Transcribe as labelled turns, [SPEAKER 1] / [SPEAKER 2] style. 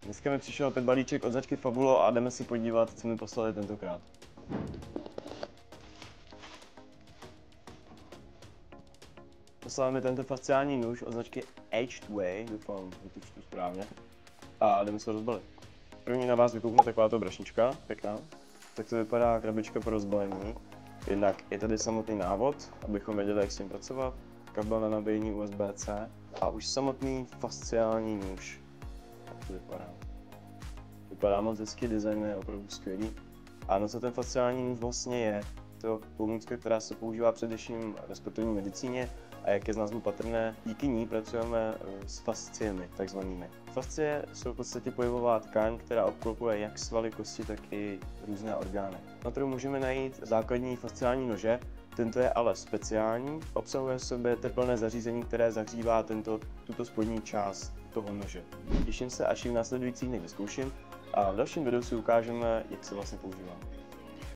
[SPEAKER 1] Dneska mi přišel opět balíček od značky Fabulo a jdeme si podívat, co mi poslali tentokrát. Poslali mi tento fasciální nůž od značky H2A, doufám, že to čtu správně. A jdeme se ho rozbalit. První na vás vykoukne takováto brašnička, pěkná. Tak to vypadá krabička pro rozbalení. Jednak je tady samotný návod, abychom věděli, jak s tím pracovat. Kabel na nabíjení USB-C a už samotný fasciální nůž. Tak to vypadá. Vypadá moc hezký, design je opravdu skvělý. A na co ten fasciální nůž vlastně je? To pomůcka, která se používá především ve sportovní medicíně a jak je z názvu patrné, díky ní pracujeme s fasciemi, takzvanými. Fascie jsou v podstatě pohybová tkáň, která obklopuje jak svaly, kosti, tak i různé orgány. Na trhu můžeme najít základní fasciální nože, tento je ale speciální, obsahuje v sobě teplné zařízení, které zahřívá tuto spodní část toho nože. Těším se, až ji v následujících dnech vyzkouším a v dalším videu si ukážeme, jak se vlastně používá.